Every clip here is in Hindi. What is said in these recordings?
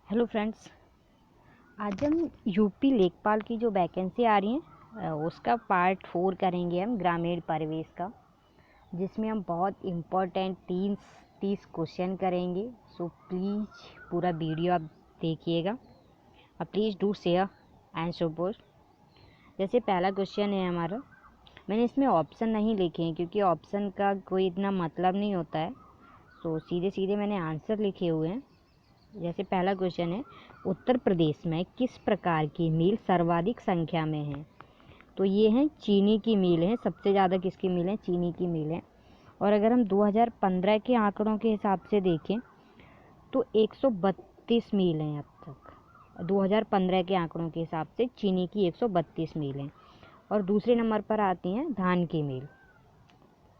हेलो फ्रेंड्स, आज हम यूपी लेखपाल की जो वैकेंसी आ रही है उसका पार्ट 4 करेंगे हम ग्रामीण परिवेश का, जिसमें हम बहुत इम्पोर्टेंट 30 क्वेश्चन करेंगे। सो प्लीज़ पूरा वीडियो आप देखिएगा और please do share and support. जैसे पहला क्वेश्चन है हमारा, मैंने इसमें ऑप्शन नहीं लिखे हैं क्योंकि ऑप्शन का कोई इतना मतलब नहीं होता है, तो सीधे सीधे मैंने आंसर लिखे हुए हैं। जैसे पहला क्वेश्चन है, उत्तर प्रदेश में किस प्रकार की मिल सर्वाधिक संख्या में है? तो ये हैं चीनी की मिल है, सबसे ज़्यादा किसकी मिल है? चीनी की मिल है। और अगर हम 2015 के आंकड़ों के हिसाब से देखें तो 132 मिल हैं अब तक। 2015 के आंकड़ों के हिसाब से चीनी की 132 मिल हैं। और दूसरे नंबर पर आती हैं धान की मिल,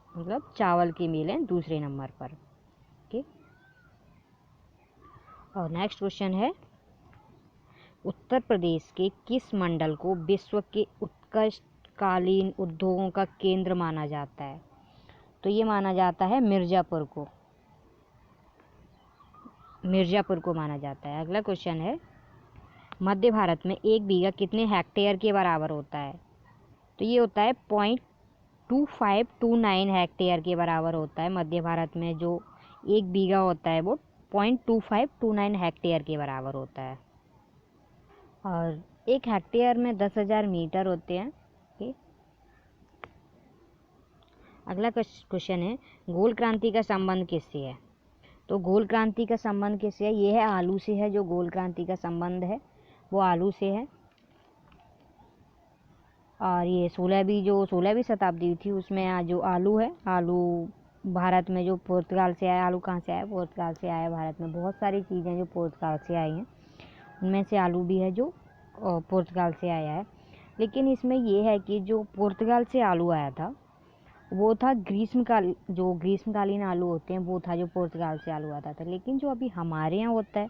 मतलब चावल की मिल है दूसरे नंबर पर। ओके, और नेक्स्ट क्वेश्चन है, उत्तर प्रदेश के किस मंडल को विश्व के उत्कृष्टकालीन उद्योगों का केंद्र माना जाता है? तो ये माना जाता है मिर्ज़ापुर को माना जाता है। अगला क्वेश्चन है, मध्य भारत में एक बीघा कितने हेक्टेयर के बराबर होता है? तो ये होता है 0.2529 हेक्टेयर के बराबर होता है। मध्य भारत में जो एक बीघा होता है वो 0.2529 हेक्टेयर के बराबर होता है। और एक हेक्टेयर में 10,000 मीटर होते हैं। ओके, अगला क्वेश्चन है, गोल क्रांति का संबंध किससे है? तो गोल क्रांति का संबंध किससे है? ये है आलू से है। जो गोल क्रांति का संबंध है वो आलू से है। और ये 16वीं शताब्दी थी, उसमें जो आलू है, आलू भारत में जो पुर्तगाल से आया। आलू कहाँ से आया? पुर्तगाल से आया। भारत में बहुत सारी चीज़ें जो पुर्तगाल से आई हैं, उनमें से आलू भी है जो पुर्तगाल से आया है। लेकिन इसमें ये है कि जो पुर्तगाल से आलू आया था वो था ग्रीष्मकालीन आलू होते हैं, वो था जो पुर्तगाल से आलू आता था। लेकिन जो अभी हमारे यहाँ होता है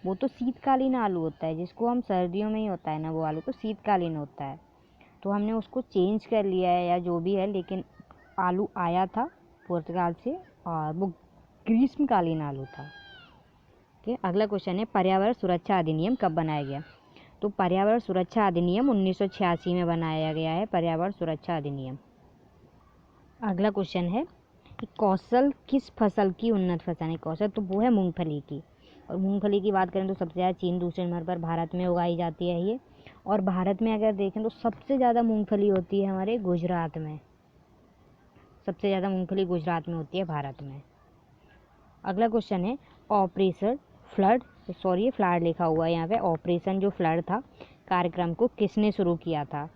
वो तो शीतकालीन आलू होता है, जिसको हम सर्दियों में ही होता है ना, वो आलू तो शीतकालीन होता है। तो हमने उसको चेंज कर लिया है या जो भी है, लेकिन आलू आया था पुर्तगाल से और वो ग्रीष्मकालीन आलू था। ओके, अगला क्वेश्चन है, पर्यावरण सुरक्षा अधिनियम कब बनाया गया? तो पर्यावरण सुरक्षा अधिनियम 1986 में बनाया गया है, पर्यावरण सुरक्षा अधिनियम। अगला क्वेश्चन है कि कौशल किस फसल की उन्नत फसल है? कौशल तो वो है मूंगफली की। और मूंगफली की बात करें तो सबसे ज़्यादा चीन, दूसरे नंबर पर भारत में उगाई जाती है ये। और भारत में अगर देखें तो सबसे ज़्यादा मूंगफली होती है हमारे गुजरात में। सबसे ज़्यादा मूंगफली गुजरात में होती है भारत में। अगला क्वेश्चन है, ऑपरेशन फ्लड, फ्लड लिखा हुआ है यहाँ पे। ऑपरेशन जो फ्लड था कार्यक्रम को किसने शुरू किया था?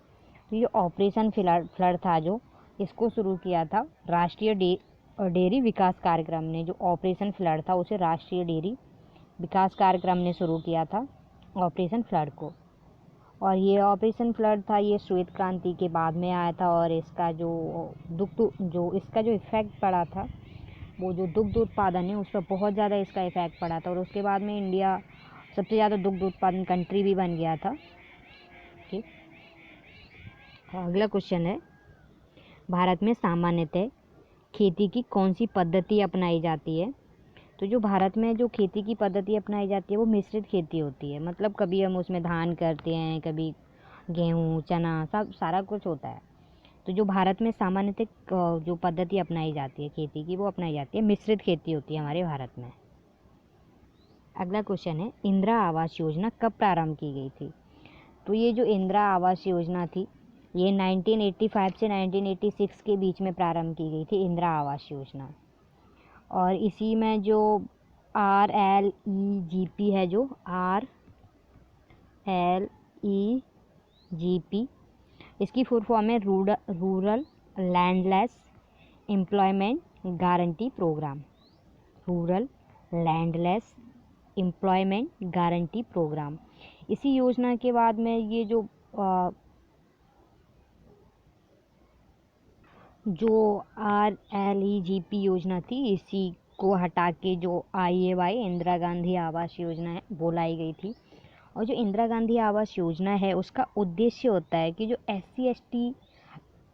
तो ये ऑपरेशन फ्लड था जो इसको शुरू किया था राष्ट्रीय डेयरी विकास कार्यक्रम ने। जो ऑपरेशन फ्लड था उसे राष्ट्रीय डेयरी विकास कार्यक्रम ने शुरू किया था, ऑपरेशन फ्लड को। और ये ऑपरेशन फ्लड था, ये श्वेत क्रांति के बाद में आया था। और इसका जो इसका जो इफ़ेक्ट पड़ा था, वो जो दुग्ध उत्पादन है उस पर बहुत ज़्यादा इसका इफ़ेक्ट पड़ा था। और उसके बाद में इंडिया सबसे ज़्यादा दुग्ध उत्पादन कंट्री भी बन गया था। ठीक, अगला क्वेश्चन है, भारत में सामान्यतः खेती की कौन सी पद्धति अपनाई जाती है? तो जो भारत में जो खेती की पद्धति अपनाई जाती है वो मिश्रित खेती होती है। मतलब कभी हम उसमें धान करते हैं, कभी गेहूँ, चना, सब सारा कुछ होता है। तो जो भारत में सामान्यतः जो पद्धति अपनाई जाती है खेती की, वो अपनाई जाती है मिश्रित खेती होती है हमारे भारत में। अगला क्वेश्चन है, इंदिरा आवास योजना कब प्रारंभ की गई थी? तो ये जो इंदिरा आवास योजना थी ये 1985 से 1986 के बीच में प्रारंभ की गई थी, इंदिरा आवास योजना। और इसी में जो RLEGP है, जो RLEGP, इसकी फुल फॉर्म है rural landless employment guarantee programme. Rural landless employment guarantee programme. इसी योजना के बाद में ये जो RLEGP योजना थी, इसी को हटा के जो IAY इंदिरा गांधी आवास योजना है वो लाई गई थी। और जो इंदिरा गांधी आवास योजना है उसका उद्देश्य होता है कि जो SC/ST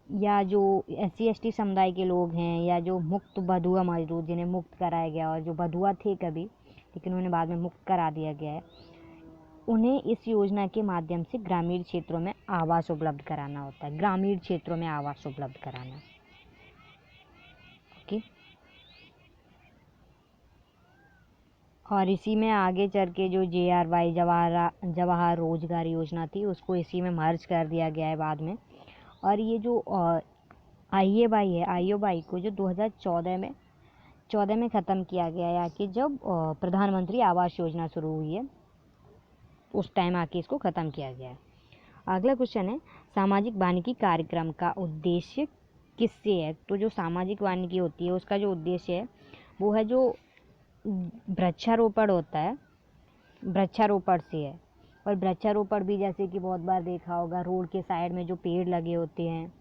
या जो SC/ST समुदाय के लोग हैं, या जो मुक्त बधुआ मजदूर जिन्हें मुक्त कराया गया, और जो बधुआ थे कभी लेकिन उन्हें बाद में मुक्त करा दिया गया है। उन्हें इस योजना के माध्यम से ग्रामीण क्षेत्रों में आवास उपलब्ध कराना होता है, ग्रामीण क्षेत्रों में आवास उपलब्ध कराना। ओके, और इसी में आगे चल के जो JRY जवाहर रोजगार योजना थी उसको इसी में मर्ज कर दिया गया है बाद में। और ये जो IAY है, IOY को जो 2014 में ख़त्म किया गया है, आके जब प्रधानमंत्री आवास योजना शुरू हुई है उस टाइम आके इसको ख़त्म किया गया है। अगला क्वेश्चन है, सामाजिक वानिकी कार्यक्रम का उद्देश्य किससे है? तो जो सामाजिक वानिकी होती है उसका जो उद्देश्य है वो है जो वृक्षारोपण होता है, वृक्षारोपण से है। और वृक्षारोपण भी जैसे कि बहुत बार देखा होगा, रोड के साइड में जो पेड़ लगे होते हैं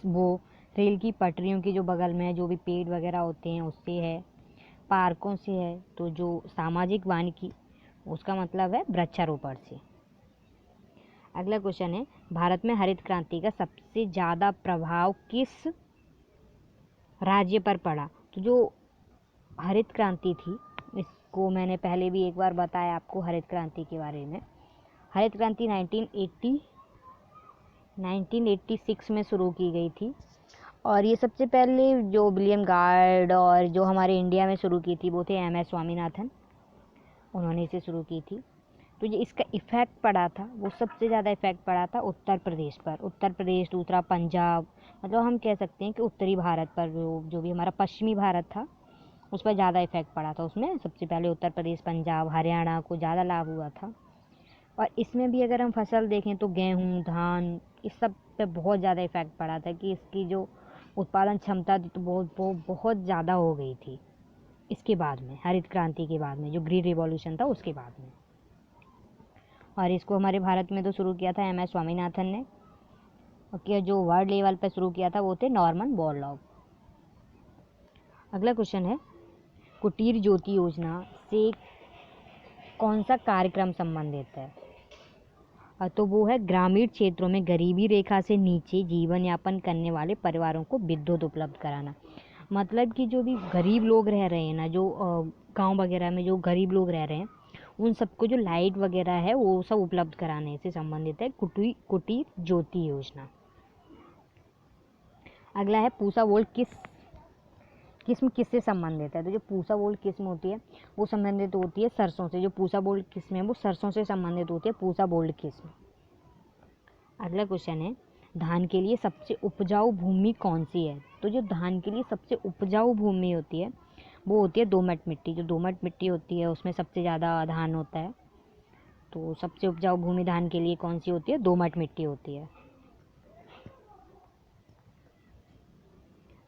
वो रेल की पटरियों की जो बगल में जो भी पेड़ वगैरह होते हैं उससे है, पार्कों से है। तो जो सामाजिक वानिकी उसका मतलब है वृक्षारोपण से। अगला क्वेश्चन है, भारत में हरित क्रांति का सबसे ज़्यादा प्रभाव किस राज्य पर पड़ा? तो जो हरित क्रांति थी, इसको मैंने पहले भी एक बार बताया आपको हरित क्रांति के बारे में। हरित क्रांति 1986 में शुरू की गई थी और ये सबसे पहले जो विलियम गार्ड और जो हमारे इंडिया में शुरू की थी वो थे MS स्वामीनाथन, उन्होंने इसे शुरू की थी। तो जो इसका इफ़ेक्ट पड़ा था वो सबसे ज़्यादा इफ़ेक्ट पड़ा था उत्तर प्रदेश पर, उत्तर प्रदेश, दूसरा पंजाब, मतलब हम कह सकते हैं कि उत्तरी भारत पर, जो भी हमारा पश्चिमी भारत था उस पर ज़्यादा इफ़ेक्ट पड़ा था। उसमें सबसे पहले उत्तर प्रदेश, पंजाब, हरियाणा को ज़्यादा लाभ हुआ था। और इसमें भी अगर हम फसल देखें तो गेहूँ, धान, इस सब पे बहुत ज़्यादा इफ़ेक्ट पड़ा था कि इसकी जो उत्पादन क्षमता थी तो बहुत ज़्यादा हो गई थी इसके बाद में, हरित क्रांति के बाद में, जो ग्रीन रिवॉल्यूशन था उसके बाद में। और इसको हमारे भारत में तो शुरू किया था MS स्वामीनाथन ने, और जो वर्ल्ड लेवल पर शुरू किया था वो थे नॉर्मन बोरलॉग। अगला क्वेश्चन है, कुटीर ज्योति योजना से कौन सा कार्यक्रम संबंधित है? तो वो है ग्रामीण क्षेत्रों में गरीबी रेखा से नीचे जीवन यापन करने वाले परिवारों को विद्युत उपलब्ध कराना। मतलब कि जो भी गरीब लोग रह रहे हैं ना, जो गांव वगैरह में जो गरीब लोग रह रहे हैं उन सबको जो लाइट वगैरह है वो सब उपलब्ध कराने से संबंधित है कुटीर ज्योति योजना। अगला है, पूसा वोल्ट किस्म किससे संबंधित है? तो जो पूसा वोल्ट किस्म होती है वो संबंधित होती है सरसों से। जो पूसा वोल्ट किस्म है वो सरसों से संबंधित होती है, पूसा वोल्ट किस्म। अगला क्वेश्चन है, धान के लिए सबसे उपजाऊ भूमि कौन सी है? तो जो धान के लिए सबसे उपजाऊ भूमि होती है वो होती है दोमट मिट्टी। जो दोमट मिट्टी होती है उसमें सबसे ज़्यादा धान होता है। तो सबसे उपजाऊ भूमि धान के लिए कौन सी होती है? दोमट मिट्टी होती है।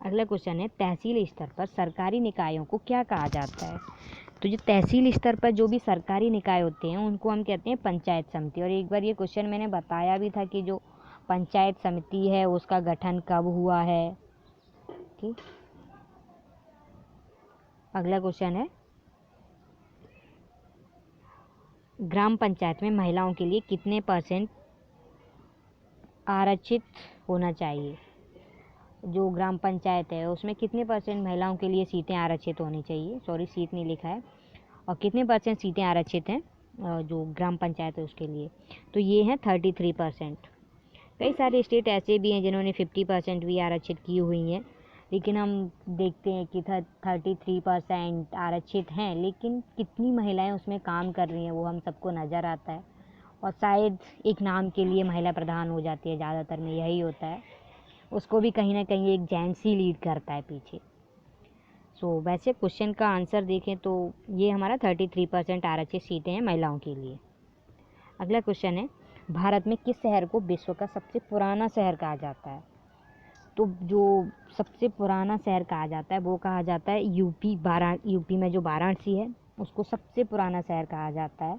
अगला क्वेश्चन है, तहसील स्तर पर सरकारी निकायों को क्या कहा जाता है? तो जो तहसील स्तर पर जो भी सरकारी निकाय होते हैं उनको हम कहते हैं पंचायत समिति। और एक बार ये क्वेश्चन मैंने बताया भी था कि जो पंचायत समिति है उसका गठन कब हुआ है। ठीक, अगला क्वेश्चन है, ग्राम पंचायत में महिलाओं के लिए कितने % आरक्षित होना चाहिए? जो ग्राम पंचायत है उसमें कितने % महिलाओं के लिए सीटें आरक्षित होनी चाहिए? सॉरी, सीट नहीं लिखा है। और कितने % सीटें आरक्षित हैं जो ग्राम पंचायत है उसके लिए? तो ये हैं 33%। कई सारे स्टेट ऐसे भी हैं जिन्होंने 50% भी आरक्षित की हुई हैं, लेकिन हम देखते हैं कि 33% आरक्षित हैं, लेकिन कितनी महिलाएं उसमें काम कर रही हैं वो हम सबको नज़र आता है। और शायद एक नाम के लिए महिला प्रधान हो जाती है, ज़्यादातर में यही होता है, उसको भी कहीं ना कहीं एक जेंट्स ही लीड करता है पीछे। वैसे क्वेश्चन का आंसर देखें तो ये हमारा 33% आरक्षित सीटें हैं महिलाओं के लिए। अगला क्वेश्चन है, भारत में किस शहर को विश्व का सबसे पुराना शहर कहा जाता है? तो जो सबसे पुराना शहर कहा जाता है वो कहा जाता है यूपी में जो वाराणसी है उसको सबसे पुराना शहर कहा जाता है।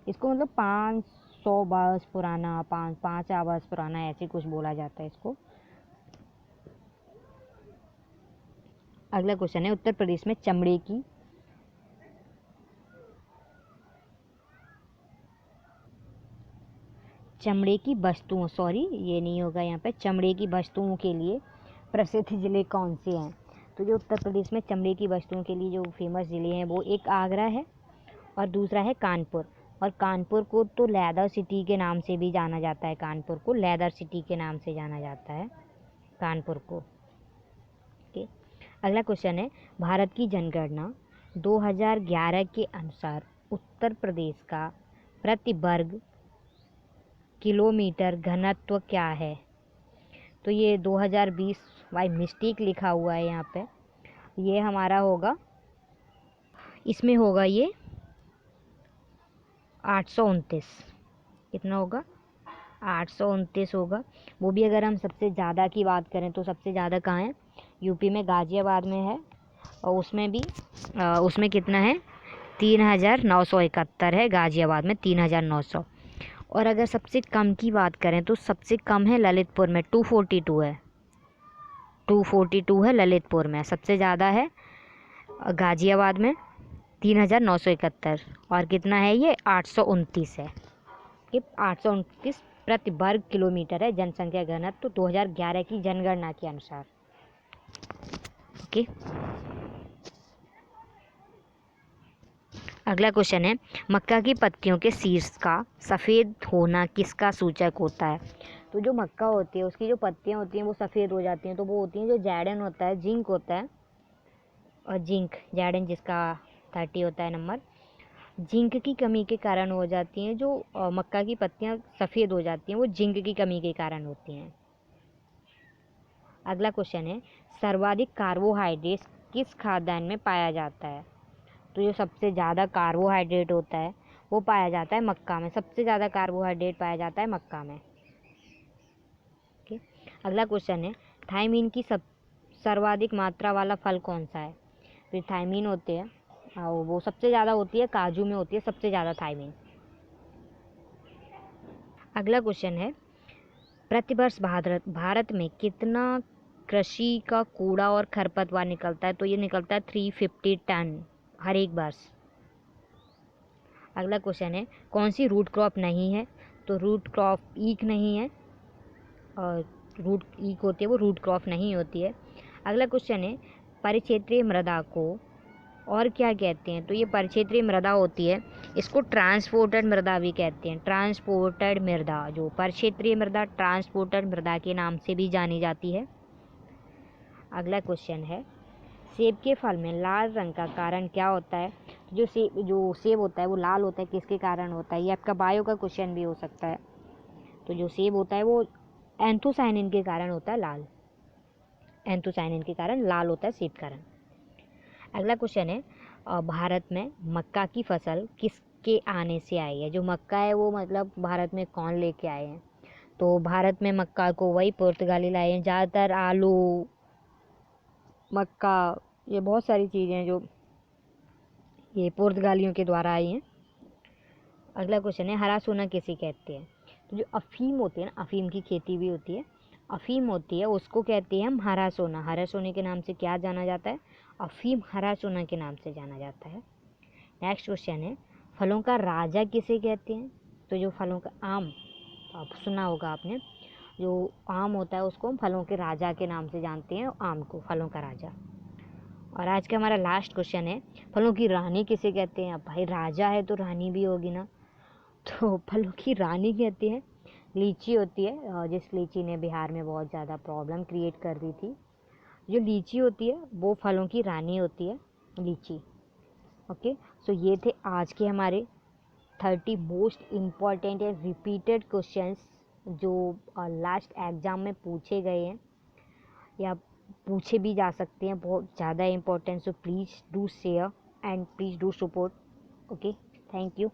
इसको मतलब 500 वर्ष पुराना, 5 वर्ष पुराना, ऐसे कुछ बोला जाता है इसको। अगला क्वेश्चन है, उत्तर प्रदेश में चमड़े की वस्तुओं, सॉरी ये नहीं होगा यहाँ पे, चमड़े की वस्तुओं के लिए प्रसिद्ध ज़िले कौन से हैं? तो जो उत्तर प्रदेश में चमड़े की वस्तुओं के लिए जो फेमस ज़िले हैं वो एक आगरा है और दूसरा है कानपुर। और कानपुर को तो लेदर सिटी के नाम से भी जाना जाता है, कानपुर को लेदर सिटी के नाम से जाना जाता है कानपुर को। ओके, अगला क्वेश्चन है, भारत की जनगणना 2011 के अनुसार उत्तर प्रदेश का प्रति वर्ग किलोमीटर घनत्व क्या है? तो ये 2020 बाई मिस्टेक लिखा हुआ है यहाँ पे, ये हमारा होगा, इसमें होगा ये 829। कितना होगा? 829 होगा। वो भी अगर हम सबसे ज़्यादा की बात करें तो सबसे ज़्यादा कहाँ है? यूपी में गाज़ियाबाद में है, और उसमें भी उसमें कितना है? 3971 है, गाज़ियाबाद में 3900। और अगर सबसे कम की बात करें तो सबसे कम है ललितपुर में, 242 है, 242 है ललितपुर में। सबसे ज़्यादा है गाज़ियाबाद में 3971, और कितना है ये? 829 है। ये 829 प्रति वर्ग किलोमीटर है जनसंख्या घनत्व तो 2011 की जनगणना के अनुसार। ओके, अगला क्वेश्चन है, मक्का की पत्तियों के शीर्ष का सफ़ेद होना किसका सूचक होता है? तो जो मक्का होती है उसकी जो पत्तियां होती हैं वो सफ़ेद हो जाती हैं, तो वो होती हैं जो जैडन होता है, जिंक होता है, और जिंक जैडन जिसका 30 होता है नंबर, जिंक की कमी के कारण हो जाती हैं। जो मक्का की पत्तियां सफ़ेद हो जाती हैं वो जिंक की कमी के कारण होती हैं। अगला क्वेश्चन है, सर्वाधिक कार्बोहाइड्रेट किस खाद्यान्न में पाया जाता है? तो जो सबसे ज़्यादा कार्बोहाइड्रेट होता है वो पाया जाता है मक्का में, सबसे ज़्यादा कार्बोहाइड्रेट पाया जाता है मक्का में। ओके, अगला क्वेश्चन है, थायमीन की सर्वाधिक मात्रा वाला फल कौन सा है? तो थायमीन होते हैं और वो सबसे ज़्यादा होती है काजू में, होती है सबसे ज़्यादा थायमीन। अगला क्वेश्चन है, प्रतिवर्ष भारत में कितना कृषि का कूड़ा और खरपतवार निकलता है? तो ये निकलता है 350 टन हर एक वर्ष। अगला क्वेश्चन है, कौन सी रूट क्रॉप नहीं है? तो रूट क्रॉप ईख नहीं है, और रूट ईख होती है वो रूट क्रॉप नहीं होती है। अगला क्वेश्चन है, परिक्षेत्रीय मृदा को और क्या कहते हैं? तो ये परिक्षेत्रीय मृदा होती है, इसको ट्रांसपोर्टेड मृदा भी कहते हैं। ट्रांसपोर्टेड मृदा, जो परिक्षेत्रीय मृदा ट्रांसपोर्टेड मृदा के नाम से भी जानी जाती है। अगला क्वेश्चन है, सेब के फल में लाल रंग का कारण क्या होता है? जो सेब होता है वो लाल होता है, किसके कारण होता है? ये आपका बायो का क्वेश्चन भी हो सकता है। तो जो सेब होता है वो एंथोसायनिन के कारण होता है लाल, एंथोसायनिन के कारण लाल होता है सेब का रंग। अगला क्वेश्चन है, भारत में मक्का की फसल किसके आने से आई है? जो मक्का है वो मतलब भारत में कौन लेके आए हैं? तो भारत में मक्का को वही पुर्तगाली लाए हैं। ज़्यादातर आलू, मक्का, ये बहुत सारी चीज़ें हैं जो ये पुर्तगालियों के द्वारा आई हैं। अगला क्वेश्चन है, हरा सोना किसे कहते हैं? तो जो अफीम होती है ना, अफीम की खेती भी होती है, अफीम होती है उसको कहते हैं हम हरा सोना। हरा सोने के नाम से क्या जाना जाता है? अफीम हरा सोना के नाम से जाना जाता है। नेक्स्ट क्वेश्चन है, फलों का राजा किसे कहते हैं? तो जो फलों का आम, आप सुना होगा आपने, जो आम होता है उसको हम फलों के राजा के नाम से जानते हैं, आम को फलों का राजा। और आज का हमारा लास्ट क्वेश्चन है, फलों की रानी किसे कहते हैं? अब भाई राजा है तो रानी भी होगी ना, तो फलों की रानी कहते हैं लीची होती है, जिस लीची ने बिहार में बहुत ज़्यादा प्रॉब्लम क्रिएट कर दी थी। जो लीची होती है वो फलों की रानी होती है, लीची। ओके, सो ये थे आज के हमारे 30 most important and repeated questions जो लास्ट एग्ज़ाम में पूछे गए हैं या पूछे भी जा सकते हैं, बहुत ज़्यादा important. So please do share and please do support. Okay, thank you.